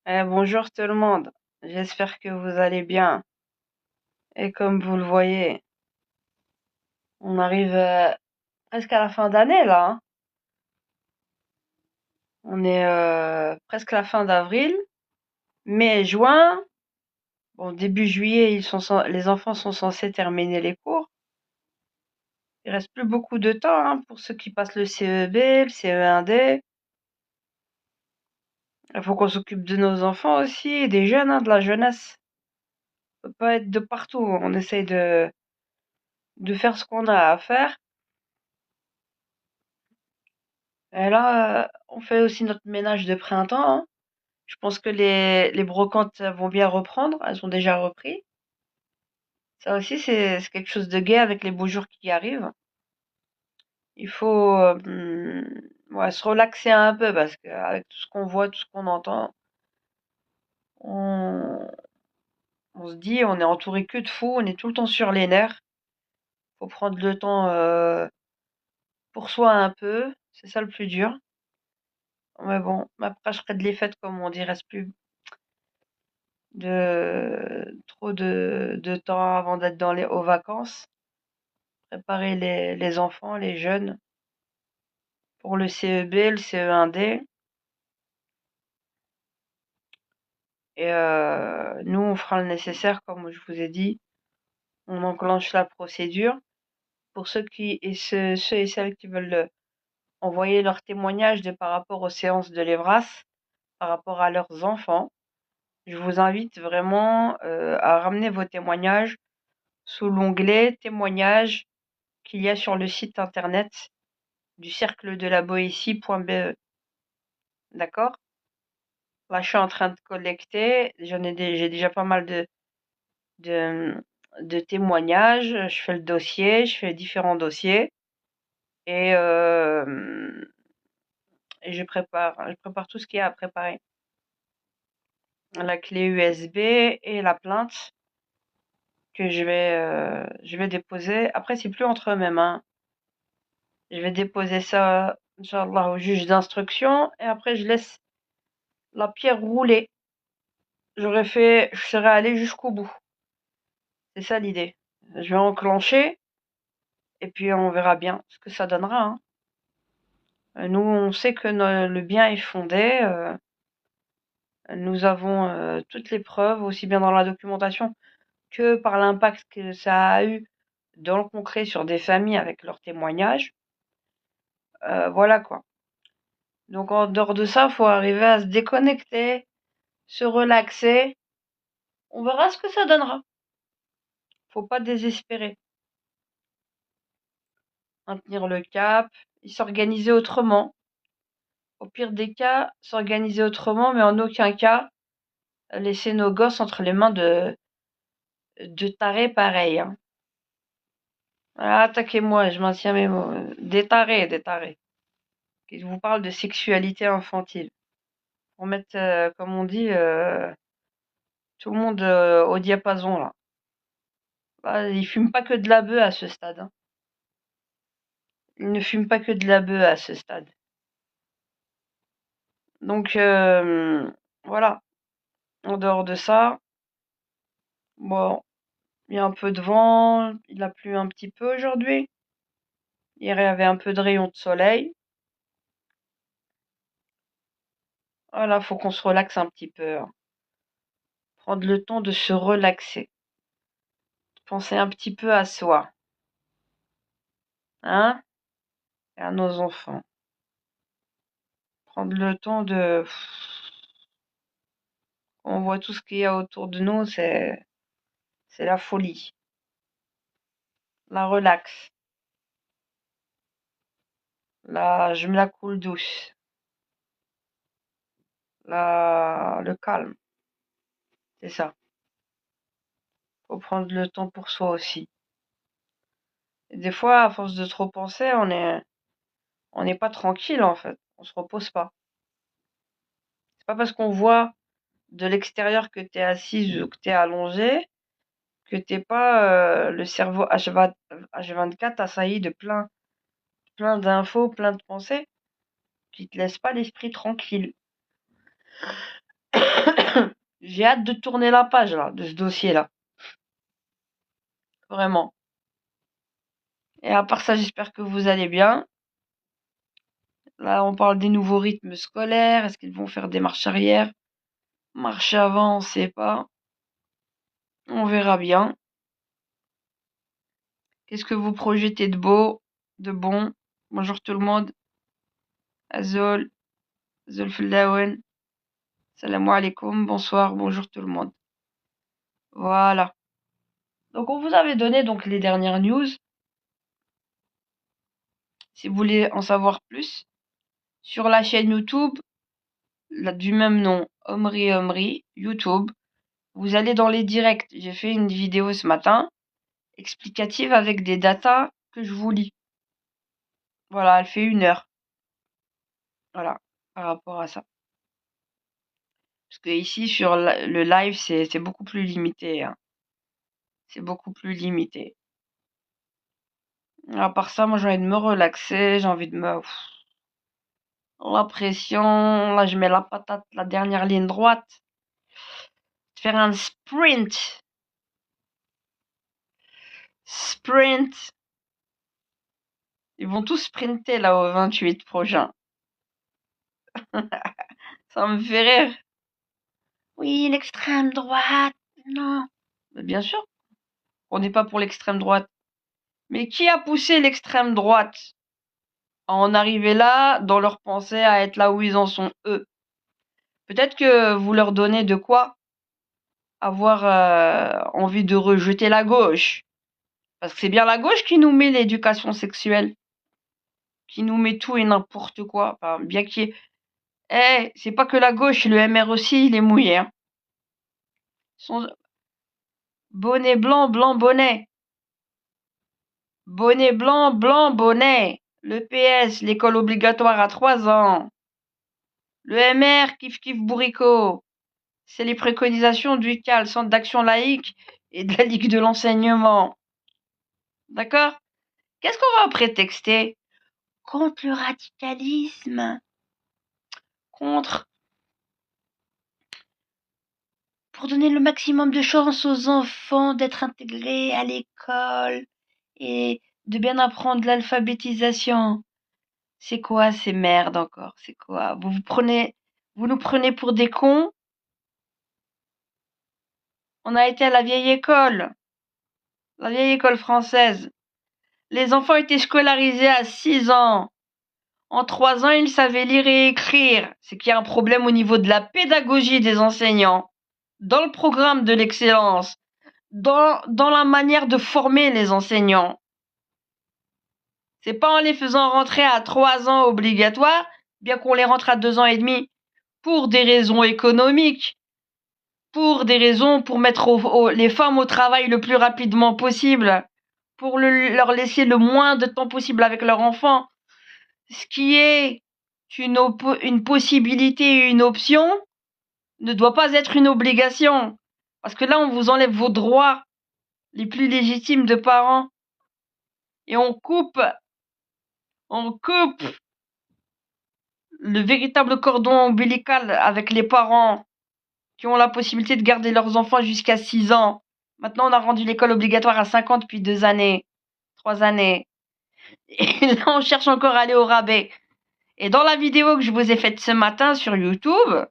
Bonjour tout le monde, j'espère que vous allez bien. Et comme vous le voyez, on arrive presque à la fin d'année là, hein. On est presque à la fin d'avril, mai, juin. Bon, début juillet, les enfants sont censés terminer les cours. Il reste plus beaucoup de temps hein, pour ceux qui passent le CEB, le CE1D. Il faut qu'on s'occupe de nos enfants aussi, et des jeunes, hein, de la jeunesse. On peut pas être de partout. On essaye de faire ce qu'on a à faire. Et là, on fait aussi notre ménage de printemps, hein. Je pense que les brocantes vont bien reprendre. Elles ont déjà repris. Ça aussi, c'est quelque chose de gai avec les beaux jours qui arrivent. Il faut ouais, se relaxer un peu parce qu'avec tout ce qu'on voit, tout ce qu'on entend, on, on se dit on est entouré que de fous, on est tout le temps sur les nerfs. Faut prendre le temps pour soi un peu. C'est ça le plus dur. Mais bon, après, je ferai de les fêtes, comme on dit, il reste plus trop de temps avant d'être aux vacances. Préparer les enfants, les jeunes, pour le CEB, le CE1D. Et nous, on fera le nécessaire, comme je vous ai dit. On enclenche la procédure. Pour ceux et celles qui veulent envoyer leurs témoignages par rapport aux séances de l'EVRAS, par rapport à leurs enfants, je vous invite vraiment à ramener vos témoignages sous l'onglet témoignages qu'il y a sur le site internet du cercle de la Boétie.be. D'accord? Là, je suis en train de collecter. J'ai déjà pas mal de, de témoignages. Je fais le dossier, je fais différents dossiers et, et je prépare tout ce qu'il y a à préparer. La clé USB et la plainte que je vais déposer. Après, c'est plus entre mes mains. Je vais déposer ça, Inch'Allah, au juge d'instruction et après, je laisse la pierre rouler. Je serais allé jusqu'au bout. C'est ça l'idée. Je vais enclencher et puis on verra bien ce que ça donnera, hein. Nous, on sait que le bien est fondé. Nous avons toutes les preuves, aussi bien dans la documentation que par l'impact que ça a eu dans le concret sur des familles avec leurs témoignages. Voilà quoi. Donc en dehors de ça, il faut arriver à se déconnecter, se relaxer. On verra ce que ça donnera. Faut pas désespérer. Maintenir le cap et s'organiser autrement. Au pire des cas, s'organiser autrement, mais en aucun cas laisser nos gosses entre les mains de tarés pareils, hein. Ah, attaquez-moi, je maintiens mes mots. Des tarés, des tarés. Qui vous parle de sexualité infantile. Pour mettre, comme on dit, tout le monde au diapason, là. Bah, ils fument pas que de la bœuf à ce stade, hein. Ils ne fument pas que de la bœuf à ce stade. Donc, voilà. En dehors de ça, bon, il y a un peu de vent, il a plu un petit peu aujourd'hui. Hier, il y avait un peu de rayon de soleil. Voilà, faut qu'on se relaxe un petit peu, hein. Prendre le temps de se relaxer. Penser un petit peu à soi, hein, et à nos enfants. Prendre le temps on voit tout ce qu'il y a autour de nous, c'est la folie. La relaxe. Je me la coule douce. Le calme. C'est ça. Faut prendre le temps pour soi aussi. Et des fois, à force de trop penser, on n'est pas tranquille en fait. On se repose pas. C'est pas parce qu'on voit de l'extérieur que t'es assise ou que t'es allongée que t'es pas le cerveau H24 assailli de plein d'infos, plein de pensées qui te laissent pas l'esprit tranquille. J'ai hâte de tourner la page là, de ce dossier-là. Vraiment. Et à part ça, j'espère que vous allez bien. Là, on parle des nouveaux rythmes scolaires. Est-ce qu'ils vont faire des marches arrière? Marche avant, on sait pas. On verra bien. Qu'est-ce que vous projetez de beau, de bon? Bonjour tout le monde. Azol, Azol Feldawen. Salam alaikum. Bonsoir, bonjour tout le monde. Voilà. Donc on vous avait donné donc les dernières news. Si vous voulez en savoir plus, sur la chaîne YouTube du même nom, Omri YouTube, vous allez dans les directs. J'ai fait une vidéo ce matin explicative avec des datas que je vous lis. Voilà, elle fait 1 heure. Voilà, par rapport à ça. Parce que ici, sur le live, c'est beaucoup plus limité. Hein. C'est beaucoup plus limité. À part ça, moi, j'ai envie de me relaxer. J'ai envie de me... La pression. Là, je mets la patate, la dernière ligne droite. Faire un sprint. Sprint. Ils vont tous sprinter, là, au 28 prochain. Ça me fait rire. Oui, l'extrême droite. Non. Mais bien sûr, on n'est pas pour l'extrême droite. Mais qui a poussé l'extrême droite à en arriver là, dans leur pensée, à être là où ils en sont, eux? Peut-être que vous leur donnez de quoi avoir envie de rejeter la gauche. Parce que c'est bien la gauche qui nous met l'éducation sexuelle. Qui nous met tout et n'importe quoi. Enfin, bien qu'il y ait... c'est pas que la gauche, le MR aussi, il est mouillé. Hein. Bonnet blanc, blanc bonnet. Bonnet blanc, blanc bonnet. Le PS, l'école obligatoire à 3 ans. Le MR, kiff kiff bourricot. C'est les préconisations du CAL, Centre d'action laïque, et de la Ligue de l'enseignement. D'accord? Qu'est-ce qu'on va prétexter? Contre le radicalisme. Pour donner le maximum de chance aux enfants d'être intégrés à l'école et de bien apprendre l'alphabétisation. C'est quoi ces merdes encore? C'est quoi? Vous nous prenez pour des cons? On a été à la vieille école française. Les enfants étaient scolarisés à 6 ans. En 3 ans, ils savaient lire et écrire. C'est qu'il y a un problème au niveau de la pédagogie des enseignants, dans le programme de l'excellence, dans la manière de former les enseignants. C'est pas en les faisant rentrer à 3 ans obligatoires, bien qu'on les rentre à 2 ans et demi, pour des raisons économiques, pour mettre les femmes au travail le plus rapidement possible, pour leur laisser le moins de temps possible avec leurs enfants. Ce qui est une possibilité et une option ne doit pas être une obligation. Parce que là, on vous enlève vos droits les plus légitimes de parents. Et on coupe le véritable cordon ombilical avec les parents qui ont la possibilité de garder leurs enfants jusqu'à 6 ans. Maintenant, on a rendu l'école obligatoire à 5 ans depuis 2 années, 3 années. Et là, on cherche encore à aller au rabais. Et dans la vidéo que je vous ai faite ce matin sur YouTube,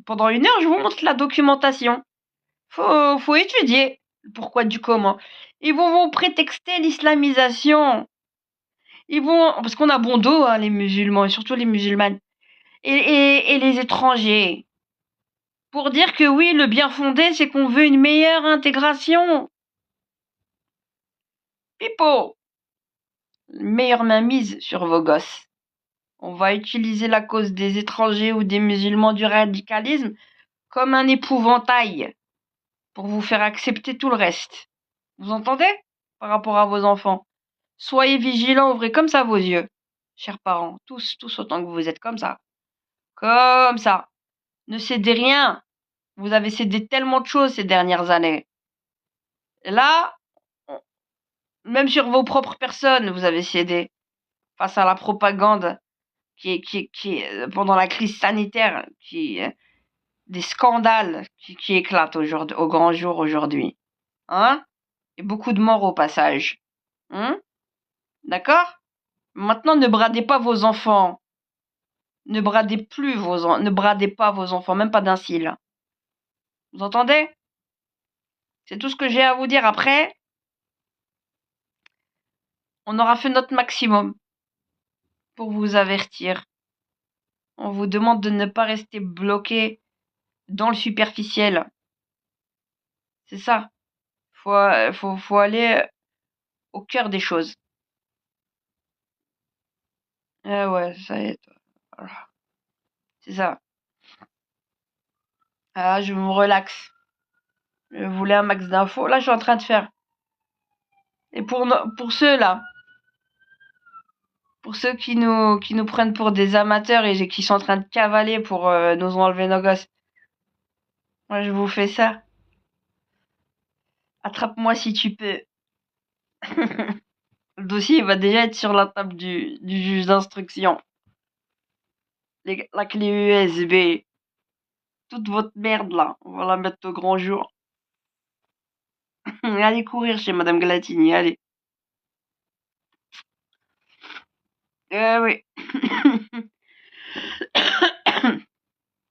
pendant 1 heure, je vous montre la documentation. Faut étudier le pourquoi du comment. Ils vont prétexter l'islamisation. Parce qu'on a bon dos, hein, les musulmans, et surtout les musulmanes, et les étrangers, pour dire que oui, le bien fondé, c'est qu'on veut une meilleure intégration. Pipo, meilleure mainmise sur vos gosses. On va utiliser la cause des étrangers ou des musulmans du radicalisme comme un épouvantail pour vous faire accepter tout le reste. Vous entendez? Par rapport à vos enfants. Soyez vigilants, ouvrez comme ça vos yeux, chers parents, tous autant que vous êtes comme ça. Comme ça. Ne cédez rien. Vous avez cédé tellement de choses ces dernières années. Et là, même sur vos propres personnes, vous avez cédé face à la propagande qui pendant la crise sanitaire, des scandales qui éclatent aujourd'hui, au grand jour aujourd'hui. Hein? Et beaucoup de morts au passage. Hein? D'accord? Maintenant, ne bradez pas vos enfants. Ne bradez ne bradez pas vos enfants, même pas d'un cil. Vous entendez? C'est tout ce que j'ai à vous dire. Après, on aura fait notre maximum pour vous avertir. On vous demande de ne pas rester bloqué dans le superficiel. C'est ça. Faut aller au cœur des choses. Ah ouais, ça y est. Voilà. C'est ça. Ah, je me relaxe. Je voulais un max d'infos. Là, je suis en train de faire. Et pour ceux là, pour ceux qui nous prennent pour des amateurs et qui sont en train de cavaler pour nous enlever nos gosses, moi je vous fais ça. Attrape-moi si tu peux. Le dossier va déjà être sur la table du juge d'instruction. La clé USB. Toute votre merde là, on va la mettre au grand jour. Allez courir chez Madame Glatini, allez. Eh oui.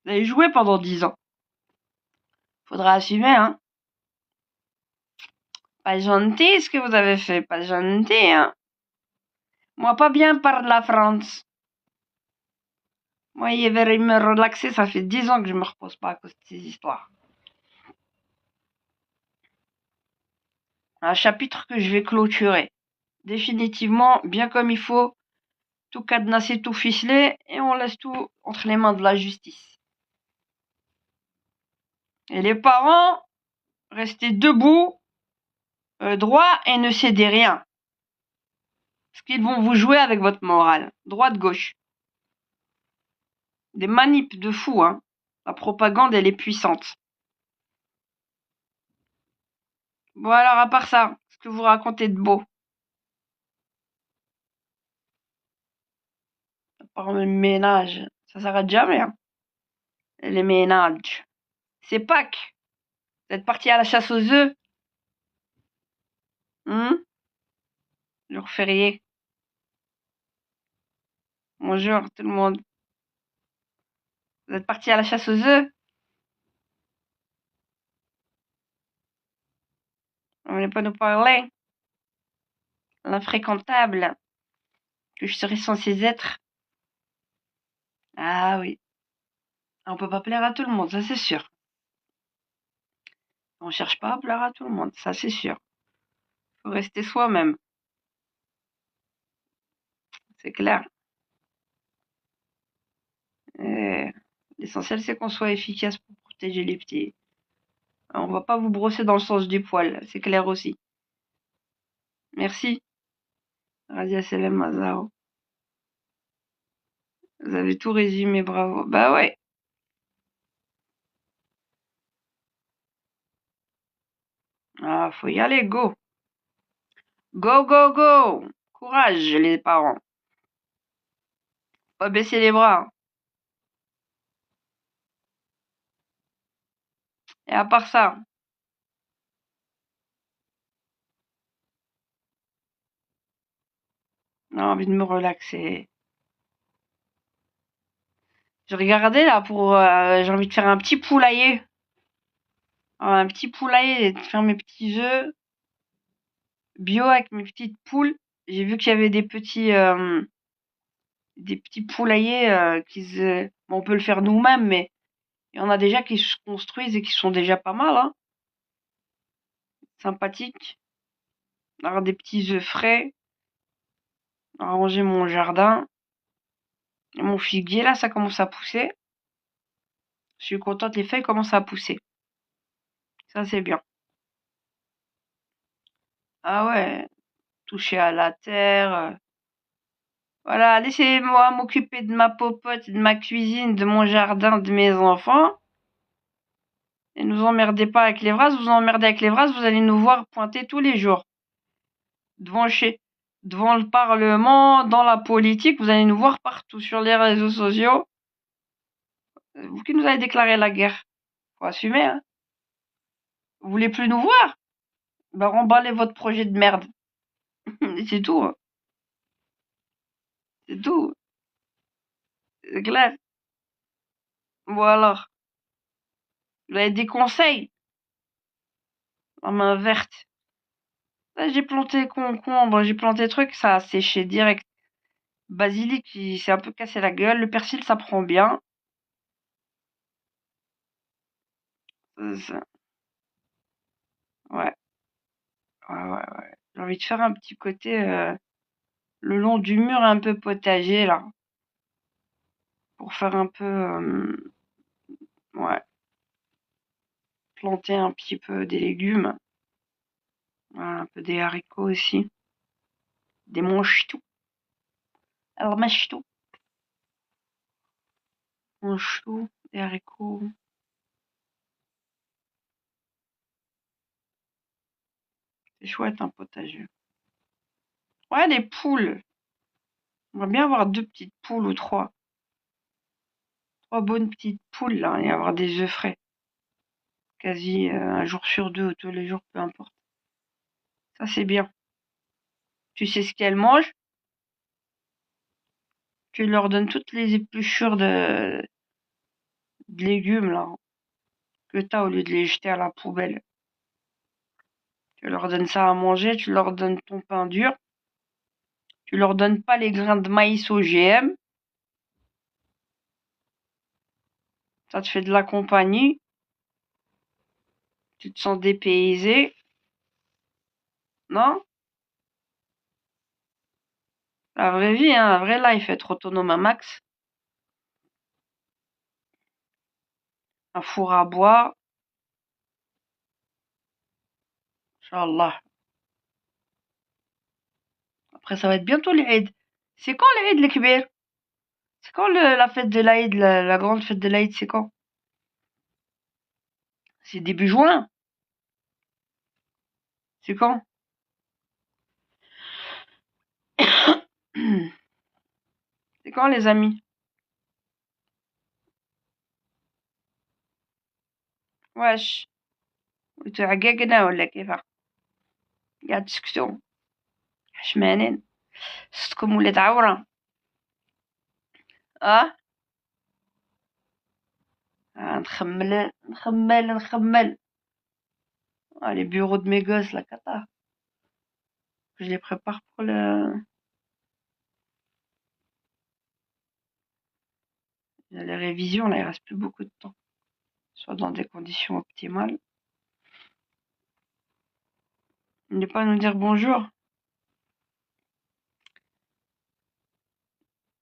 Vous avez joué pendant 10 ans. Faudra assumer, hein. Pas gentil ce que vous avez fait, pas gentil, hein. Moi, pas bien par la France. Moi, il verrait me relaxer, ça fait 10 ans que je me repose pas à cause de ces histoires. Un chapitre que je vais clôturer. Définitivement, bien comme il faut, tout cadenassé, tout ficelé, et on laisse tout entre les mains de la justice. Et les parents, restez debout, droit, et ne cédez rien. Parce qu'ils vont vous jouer avec votre morale. Droite-gauche. Des manips de fou, hein. La propagande, elle est puissante. Bon alors, à part ça, ce que vous racontez de beau? À part le ménage, ça s'arrête jamais, hein. Les ménages. C'est Pâques. Vous êtes partis à la chasse aux œufs? Jour férié. Bonjour tout le monde. Vous êtes partis à la chasse aux œufs? Vous voulez pas nous parler? L'infréquentable que je serais censé être. Ah oui. On peut pas plaire à tout le monde, ça c'est sûr. On cherche pas à plaire à tout le monde, ça c'est sûr. Faut rester soi-même, c'est clair. Et l'essentiel c'est qu'on soit efficace pour protéger les petits. On va pas vous brosser dans le sens du poil, c'est clair aussi. Merci. Radia Selem Mazao. Vous avez tout résumé, bravo. Bah ouais. Ah, faut y aller, go. Go, go, go. Courage, les parents. Pas baisser les bras. Et à part ça, j'ai envie de me relaxer. Je regardais là pour... j'ai envie de faire un petit poulailler. Un petit poulailler et de faire mes petits œufs bio avec mes petites poules. J'ai vu qu'il y avait des petits poulaillers bon, on peut le faire nous-mêmes, mais il y en a déjà qui se construisent et qui sont déjà pas mal, hein. Sympathiques. Avoir des petits œufs frais. Arranger mon jardin. Et mon figuier là, ça commence à pousser. Je suis contente, les feuilles commencent à pousser. Ça c'est bien. Ah ouais, toucher à la terre. Voilà, laissez-moi m'occuper de ma popote, de ma cuisine, de mon jardin, de mes enfants. Et nous emmerdez pas avec les phrases, vous emmerdez avec les phrases, vous allez nous voir pointer tous les jours. Devant devant le Parlement, dans la politique, vous allez nous voir partout sur les réseaux sociaux. Vous qui nous avez déclaré la guerre. Faut assumer, hein. Vous voulez plus nous voir? Bah, remballez votre projet de merde. C'est tout, hein. C'est tout. C'est clair. Bon alors, vous avez des conseils? La main verte. Là, j'ai planté concombre, j'ai planté truc, ça a séché direct. Basilic, il s'est un peu cassé la gueule. Le persil, ça prend bien. Ça- Ouais, ouais. J'ai envie de faire un petit côté le long du mur un peu potager là, pour faire un peu, ouais, planter un petit peu des légumes, voilà, un peu des haricots aussi, des manchetou. Alors manchetou, manchetou, des haricots, c'est chouette un potager. Ouais, des poules. J'aimerais bien avoir 2 petites poules ou 3. 3 bonnes petites poules là et avoir des œufs frais. Quasi un jour sur 2 ou tous les jours, peu importe. Ça c'est bien. Tu sais ce qu'elles mangent? Tu leur donnes toutes les épluchures de légumes là que t'as au lieu de les jeter à la poubelle. Tu leur donnes ça à manger, tu leur donnes ton pain dur, tu leur donnes pas les grains de maïs OGM, ça te fait de la compagnie, tu te sens dépaysé, non? La vraie vie, hein, la vraie life, être autonome à max, un four à bois, Inch'Allah. Après ça va être bientôt l'Aïd. C'est quand l'Aïd le Kbir? C'est quand la fête de l'Aïd, la grande fête de l'Aïd, c'est quand? C'est début juin? C'est quand? C'est quand les amis? واش انتو عقاقنا ولا كيفاه؟ قاعد تسكتوا حشمانين صوتكم ولات عورة. اه, نخمل. Ah, les bureaux de mes gosses, la cata. Je les prépare pour les révisions, là, il reste plus beaucoup de temps. Soit dans des conditions optimales. Il n'est pas à nous dire bonjour.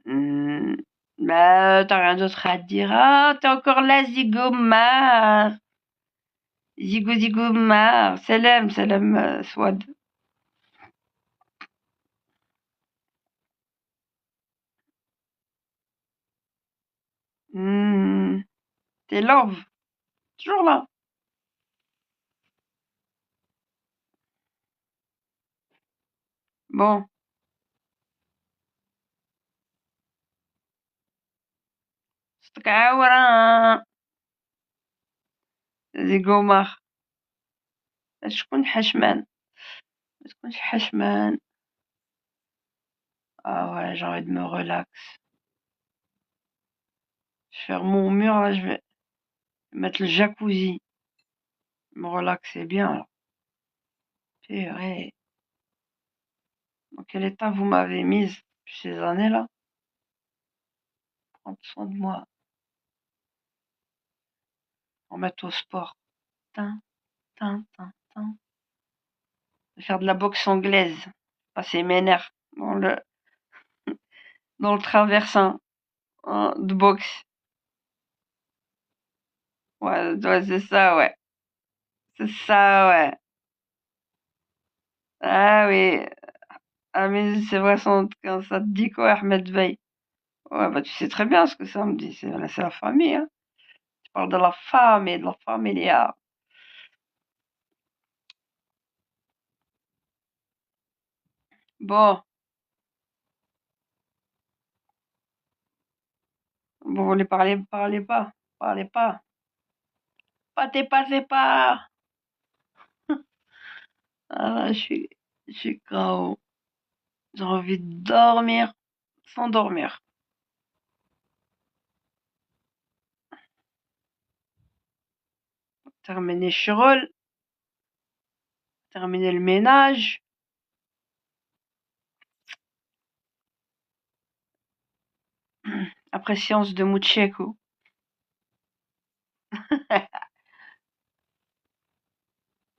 Hmm, bah, t'as rien d'autre à dire. Ah, t'es encore là, Zigomar. Zigomar. Salam, Swad. Hmm, t'es love. Toujours là. Bon, صوتك عاورة. Zigomar. شكون حشمان؟ ما تكونش حشمان. Ah ouais, j'ai envie de me relax. Je vais faire mon mur, là, je vais mettre le jacuzzi. Me relaxer bien, là. Purée. Dans quel état vous m'avez mise depuis ces années-là? Prendre soin de moi. Remettre au sport. Tin, tin. Faire de la boxe anglaise. Passer mes nerfs dans le traversin, hein, de boxe. Ouais, c'est ça, ouais. C'est ça, ouais. Ah oui. Ah mais c'est vrai, quand ça te dit quoi, Ahmed Bey? Ouais, bah tu sais très bien ce que ça me dit. C'est la famille, hein. Tu parles de la famille, de la familia. Bon, vous voulez parler pas. Allez, pas, t'es pas, t'es pas. Ah là, je suis KO. J'ai envie de dormir sans dormir. Terminer Chirol, terminer le ménage. Après séance de Mucheku.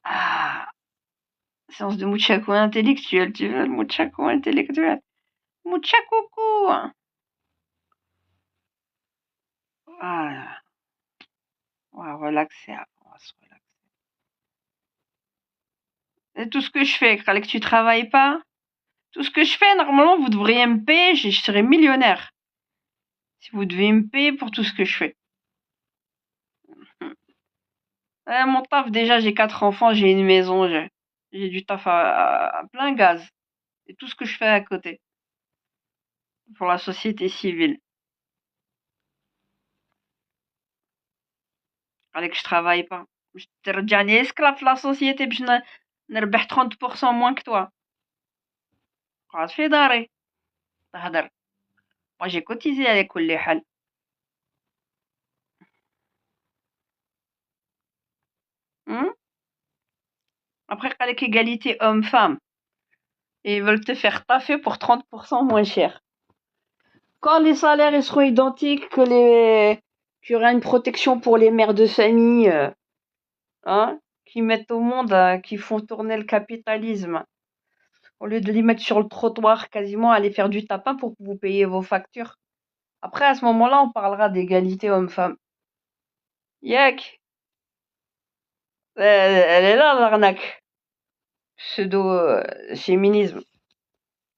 Ah, séance de Muchaku intellectuel, tu veux le Muchaku intellectuel? Muchakuku! Voilà, on va relaxer après, on va se relaxer. Et tout ce que je fais, que tu travailles pas, tout ce que je fais, normalement, vous devriez me payer, je serais millionnaire. Si vous devez me payer pour tout ce que je fais. Mon taf, déjà, j'ai 4 enfants, j'ai une maison, j'ai du taf à plein gaz. Et tout ce que je fais à côté. Pour la société civile. Fallait que je travaille pas. Je ترجعني esclave la société باش نربح 30% moins que toi. قعد في داري تهدر. Moi j'ai cotisé على كل حال. Hmm. Après قالك égalité homme-femme. Et ils veulent te faire taffer pour 30% moins cher. Quand les salaires ils seront identiques, qu'il y aura une protection pour les mères de famille, hein, qui mettent au monde, qui font tourner le capitalisme, au lieu de les mettre sur le trottoir, quasiment aller faire du tapin pour que vous payiez vos factures. Après, à ce moment-là, on parlera d'égalité homme-femme. Yak, elle est là l'arnaque. Pseudo-féminisme.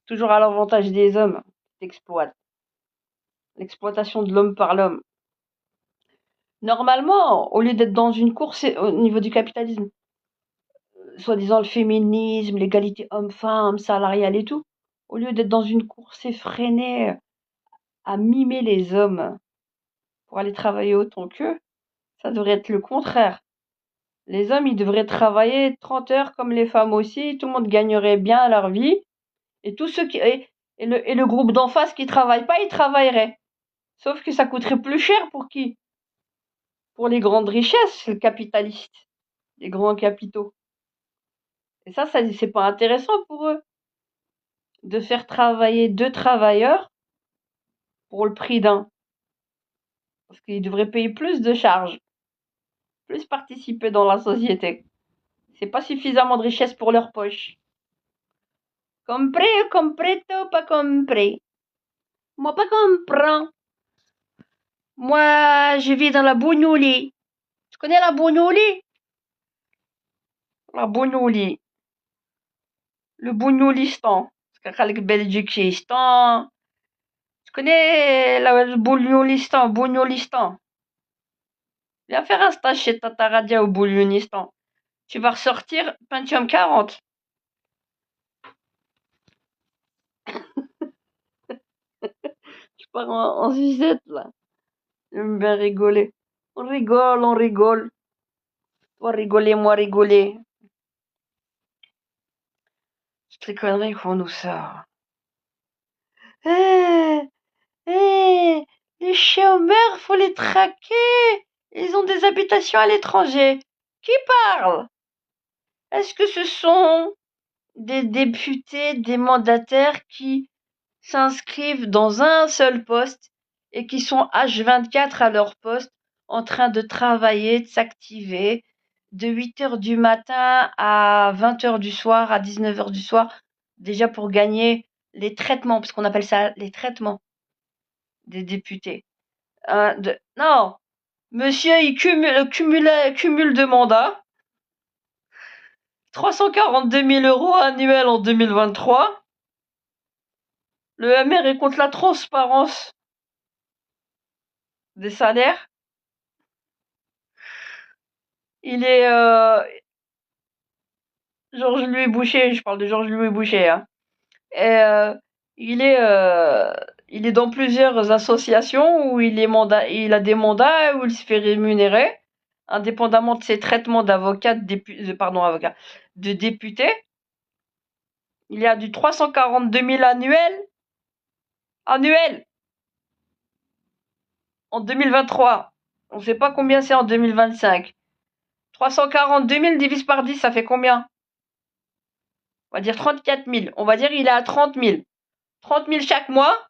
Toujours à l'avantage des hommes. T'exploites. L'exploitation de l'homme par l'homme. Normalement, au lieu d'être dans une course au niveau du capitalisme, soi-disant le féminisme, l'égalité homme-femme, salariale et tout, au lieu d'être dans une course effrénée à mimer les hommes pour aller travailler autant qu'eux, ça devrait être le contraire. Les hommes, ils devraient travailler 30 heures comme les femmes aussi, tout le monde gagnerait bien leur vie, et tous ceux qui, et le groupe d'en face qui travaille pas, ils travailleraient. Sauf que ça coûterait plus cher pour qui? Pour les grandes richesses, le capitaliste, les grands capitaux. Et ça, c'est pas intéressant pour eux de faire travailler 2 travailleurs pour le prix d'un. Parce qu'ils devraient payer plus de charges, plus participer dans la société. C'est pas suffisamment de richesse pour leur poche. Compré, compreto, pas compré. Moi, pas comprends. Moi, je vis dans la Bougnouli. Tu connais la Bougnouli? La Bougnouli. Le Bougnoulistan. Parce que Belgiquistan. Tu connais le Bougnoulistan, Bougnolistan. Viens faire un stage chez Tata Radia au Bougnolistan. Tu vas ressortir Pentium 40. Je pars en zizette, là. J'aime bien rigoler. On rigole, on rigole. Toi rigoler, moi rigoler. Toutes les conneries qu'on nous sort. Eh, les chômeurs, faut les traquer. Ils ont des habitations à l'étranger. Qui parle? Est-ce que ce sont des députés, des mandataires qui s'inscrivent dans un seul poste et qui sont H24 à leur poste en train de travailler, de s'activer de 8 heures du matin à 20 heures du soir, à 19 heures du soir, déjà pour gagner les traitements, parce qu'on appelle ça les traitements des députés. Non, monsieur, il cumule de mandats. 342 000 euros annuels en 2023. Le MR est contre la transparence des salaires. Il est Georges-Louis Boucher, je parle de Georges-Louis Boucher. Hein. Et il est Il est dans plusieurs associations où il a des mandats, où il se fait rémunérer, indépendamment de ses traitements d'avocat, de député. Il y a du 342 000 annuel en 2023. On ne sait pas combien c'est en 2025. 342 000 divisé par 10, ça fait combien? On va dire 34 000. On va dire il est à 30 000. 30 000 chaque mois.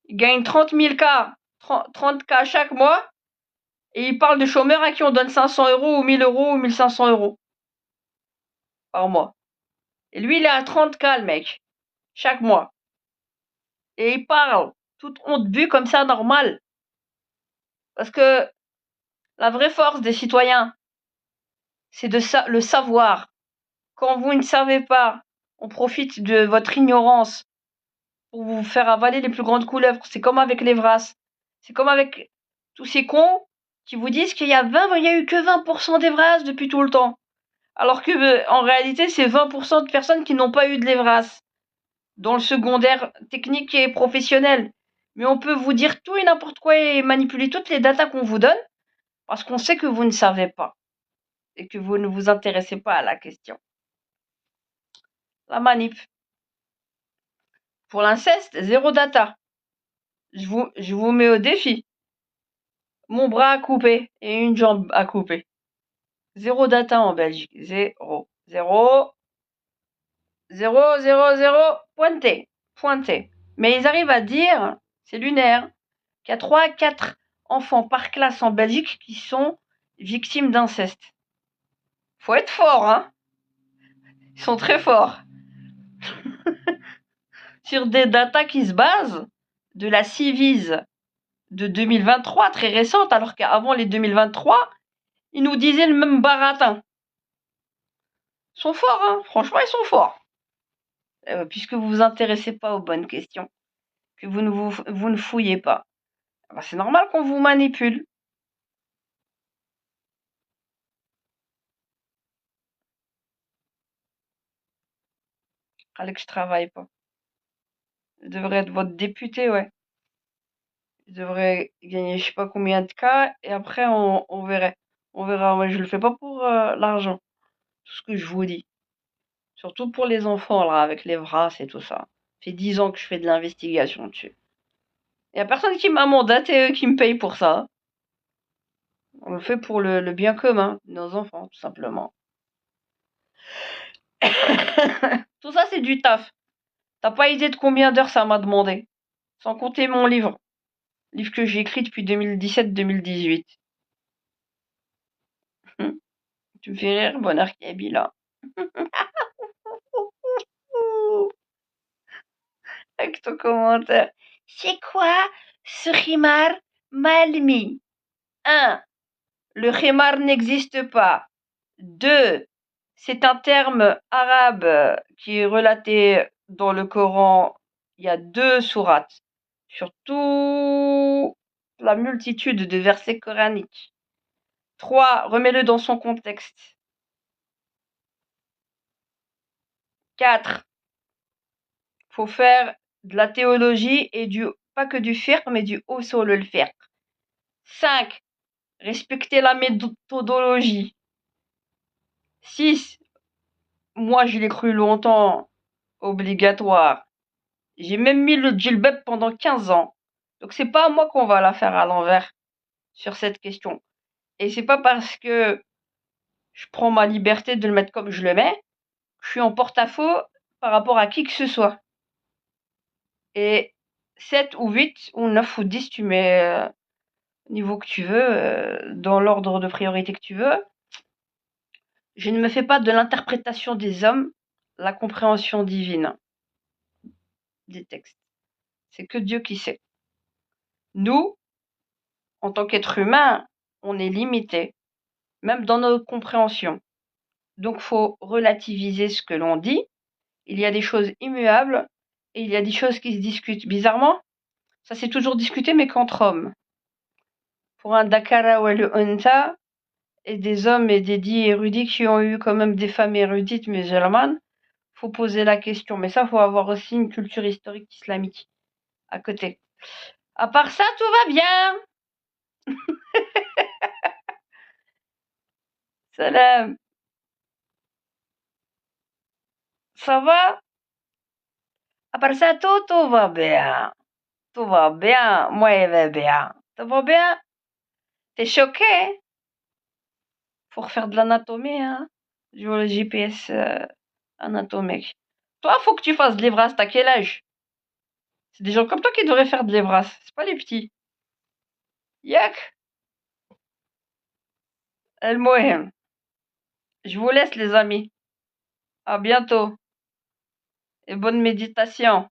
Il gagne 30 000 K, 30 K chaque mois. Et il parle de chômeurs à qui on donne 500 euros ou 1000 euros ou 1500 euros par mois. Et lui, il est à 30 K, le mec, chaque mois. Et il parle, toute honte vue comme ça, normal. Parce que la vraie force des citoyens, c'est le savoir. Quand vous ne savez pas, on profite de votre ignorance pour vous faire avaler les plus grandes couleuvres. C'est comme avec les Vras. C'est comme avec tous ces cons qui vous disent qu'il y a eu que 20% des Vras depuis tout le temps. Alors que, en réalité, c'est 20% de personnes qui n'ont pas eu de l'EVRAS dans le secondaire technique et professionnel. Mais on peut vous dire tout et n'importe quoi et manipuler toutes les datas qu'on vous donne parce qu'on sait que vous ne savez pas et que vous ne vous intéressez pas à la question. La manip. Pour l'inceste, zéro data. Je vous mets au défi. Mon bras à couper et une jambe à couper. Zéro data en Belgique. Zéro. Zéro. Zéro, zéro, zéro. Pointé. Pointé. Mais ils arrivent à dire, c'est lunaire, qu'il y a 3 à 4 enfants par classe en Belgique qui sont victimes d'inceste. Faut être fort, hein. Ils sont très forts. Sur des datas qui se basent de la Civise de 2023, très récente, alors qu'avant les 2023, ils nous disaient le même baratin. Ils sont forts, hein. Franchement, ils sont forts. Puisque vous vous intéressez pas aux bonnes questions, que vous ne fouillez pas. Ben, c'est normal qu'on vous manipule. Allez que je travaille pas. Je devrais être votre député, ouais. Je devrais gagner je sais pas combien de cas et après on verrait. On verra. Moi, je le fais pas pour l'argent. Tout ce que je vous dis. Surtout pour les enfants, là, avec les Vras et tout ça. Ça fait 10 ans que je fais de l'investigation dessus. Y a personne qui m'a mandaté, qui me paye pour ça. On le fait pour le bien commun de nos enfants, tout simplement. Tout ça, c'est du taf. T'as pas idée de combien d'heures ça m'a demandé. Sans compter mon livre. Livre que j'ai écrit depuis 2017-2018. Tu me fais rire, bonheur Kabila. Avec ton commentaire. C'est quoi ce khimar mal mis? 1. Le khimar n'existe pas. 2. C'est un terme arabe qui est relaté dans le Coran. Il y a 2 sourates. Surtout la multitude de versets coraniques. 3. Remets-le dans son contexte. 4. Faut faire de la théologie et pas que du fiqh, mais du usul al-fiqh. 5. Respecter la méthodologie. 6. Moi, je l'ai cru longtemps obligatoire. J'ai même mis le djilbab pendant 15 ans. Donc c'est pas à moi qu'on va la faire à l'envers sur cette question. Et c'est pas parce que je prends ma liberté de le mettre comme je le mets, que je suis en porte-à-faux par rapport à qui que ce soit. Et 7 ou 8 ou 9 ou 10, tu mets niveau que tu veux, dans l'ordre de priorité que tu veux. Je ne me fais pas de l'interprétation des hommes la compréhension divine des textes. C'est que Dieu qui sait. Nous, en tant qu'êtres humains, on est limité, même dans nos compréhensions. Donc, faut relativiser ce que l'on dit. Il y a des choses immuables et il y a des choses qui se discutent. Bizarrement, ça s'est toujours discuté, mais qu'entre hommes. Pour un Dakara ou le Unta, et des hommes et des dits érudits qui ont eu quand même des femmes érudites musulmanes, faut poser la question. Mais ça, faut avoir aussi une culture historique islamique. à côté. À part ça, tout va bien. Salam. Ça va? À part ça, tout va bien. Tout va bien. Moi, il va bien. Tout va bien? T'es choqué? Faut refaire de l'anatomie, hein? Jouer le GPS anatomique. Toi, faut que tu fasses de l'Evras. T'as quel âge? C'est des gens comme toi qui devraient faire de l'Evras. C'est pas les petits. Yak. El Mohem. Je vous laisse, les amis. À bientôt. Et bonne méditation.